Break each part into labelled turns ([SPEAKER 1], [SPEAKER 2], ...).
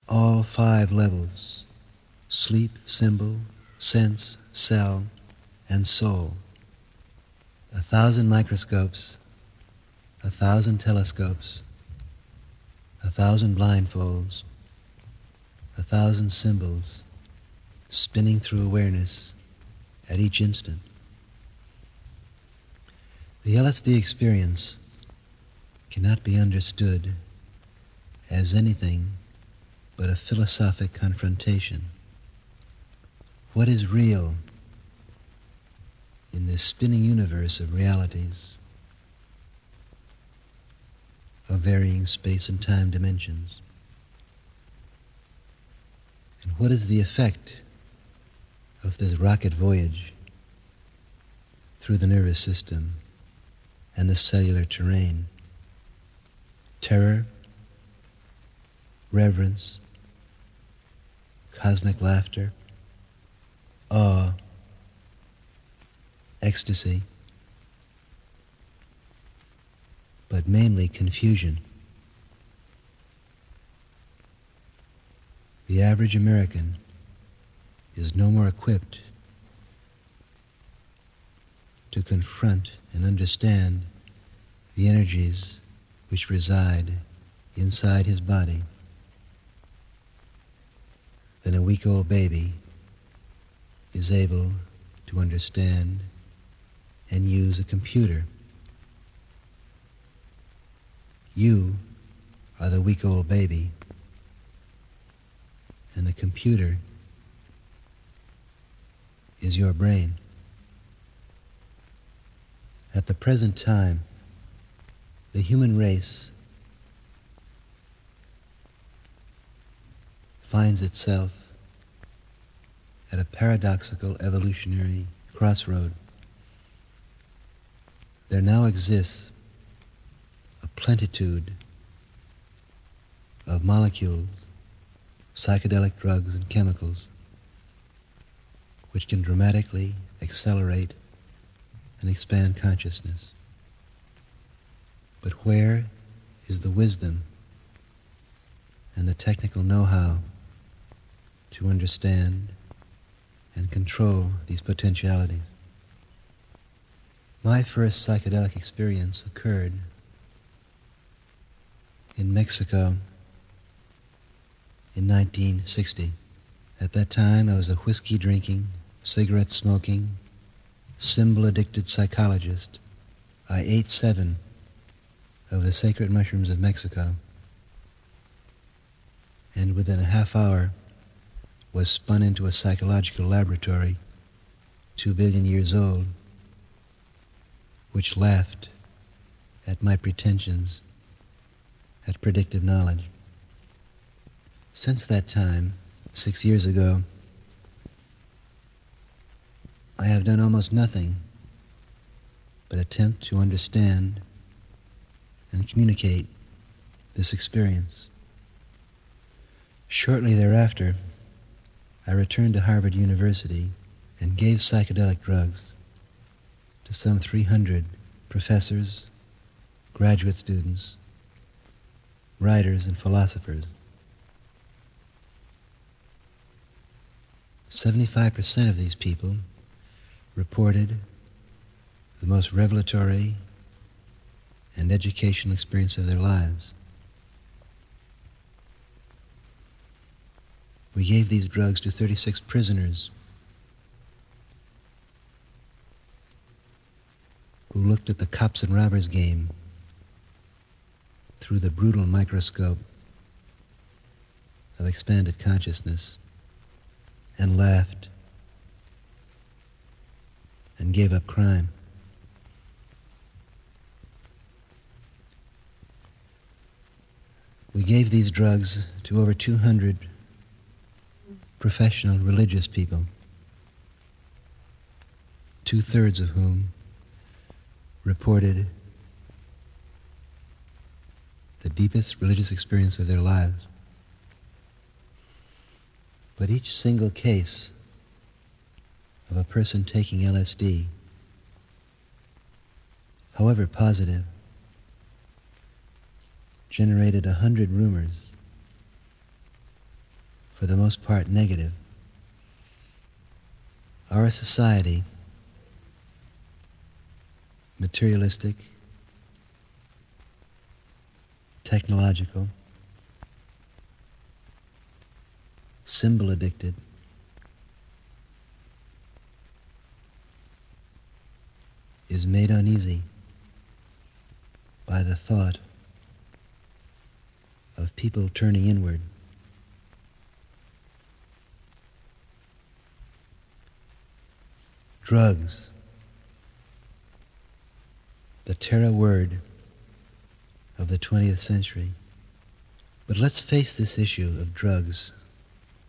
[SPEAKER 1] all 5 levels: sleep, symbol, sense, cell, and soul. 1,000 microscopes, 1,000 telescopes, 1,000 blindfolds, 1,000 symbols spinning through awareness at each instant. The LSD experience cannot be understood as anything but a philosophic confrontation. What is real in this spinning universe of realities of varying space and time dimensions? And what is the effect of this rocket voyage through the nervous system and the cellular terrain? Terror, reverence, cosmic laughter, awe, ecstasy, but mainly confusion. The average American is no more equipped to confront and understand the energies which reside inside his body than a week-old baby is able to understand and use a computer. You are the week-old baby, and the computer is your brain. At the present time, the human race finds itself at a paradoxical evolutionary crossroad. There now exists a plenitude of molecules, psychedelic drugs and chemicals which can dramatically accelerate and expand consciousness. But where is the wisdom and the technical know-how to understand and control these potentialities? My first psychedelic experience occurred in Mexico in 1960. At that time, I was a whiskey-drinking, cigarette-smoking, symbol-addicted psychologist. I ate 7 of the sacred mushrooms of Mexico, and within a half hour was spun into a psychological laboratory 2 billion years old, which laughed at my pretensions at predictive knowledge. Since that time, 6 years ago, I have done almost nothing but attempt to understand and communicate this experience. Shortly thereafter, I returned to Harvard University and gave psychedelic drugs to some 300 professors, graduate students, writers, and philosophers. 75% of these people reported the most revelatory and educational experience of their lives. We gave these drugs to 36 prisoners who looked at the cops and robbers game through the brutal microscope of expanded consciousness and laughed and gave up crime. We gave these drugs to over 200 professional religious people, 2/3 of whom reported the deepest religious experience of their lives. But each single case of a person taking LSD, however positive, generated 100 rumors for the most part negative. Our society, materialistic, technological, symbol addicted, is made uneasy by the thought of people turning inward. Drugs, the terror word of the 20th century. But let's face this issue of drugs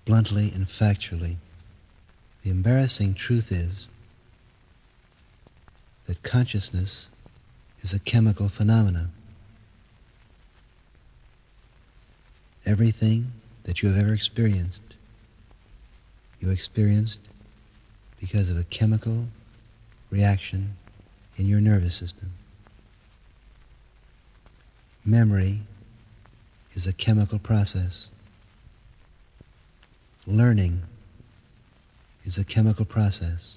[SPEAKER 1] bluntly and factually. The embarrassing truth is that consciousness is a chemical phenomenon. Everything that you have ever experienced, you experienced because of a chemical reaction in your nervous system. Memory is a chemical process. Learning is a chemical process.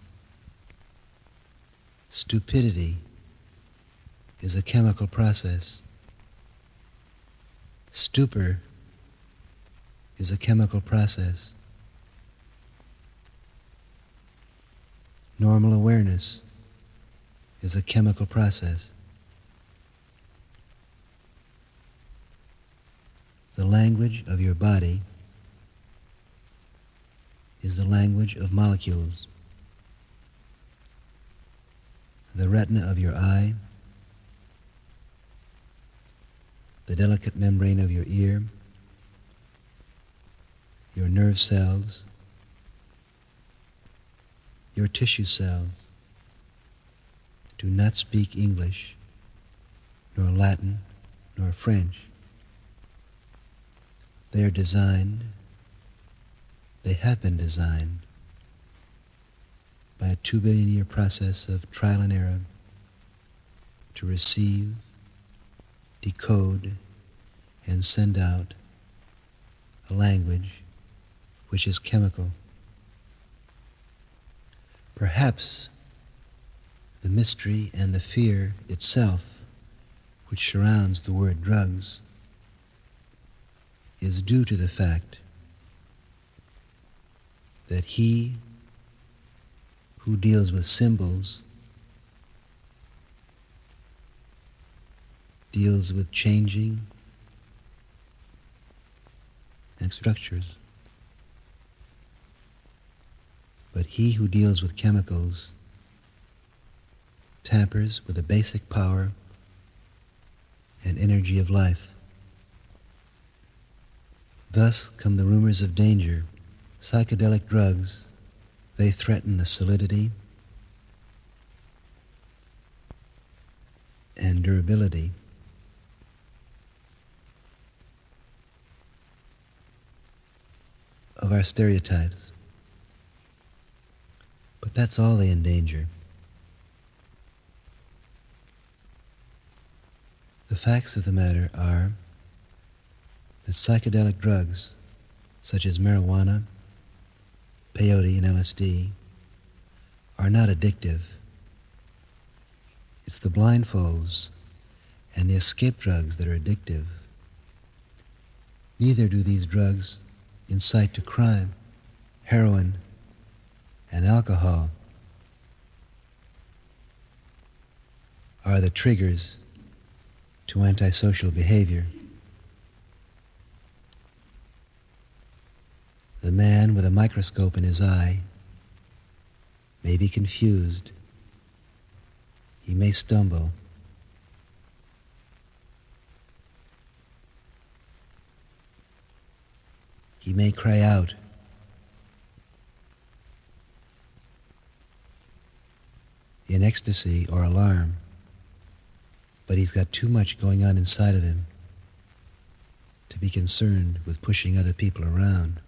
[SPEAKER 1] Stupidity is a chemical process. Stupor is a chemical process. Normal awareness is a chemical process. The language of your body is the language of molecules. The retina of your eye, the delicate membrane of your ear, your nerve cells, your tissue cells do not speak English, nor Latin, nor French. They are designed, they have been designed by a 2 billion year process of trial and error to receive, decode, and send out a language which is chemical. Perhaps the mystery and the fear itself which surrounds the word drugs is due to the fact that he who deals with symbols deals with changing and structures. But he who deals with chemicals tampers with the basic power and energy of life. Thus come the rumors of danger. Psychedelic drugs, they threaten the solidity and durability of our stereotypes. But that's all they endanger. The facts of the matter are that psychedelic drugs, such as marijuana, peyote, and LSD, are not addictive. It's the blindfolds and the escape drugs that are addictive. Neither do these drugs incite to crime. Heroin and alcohol are the triggers to antisocial behavior. The man with a microscope in his eye may be confused. He may stumble. He may cry out. In ecstasy or alarm, but he's got too much going on inside of him to be concerned with pushing other people around.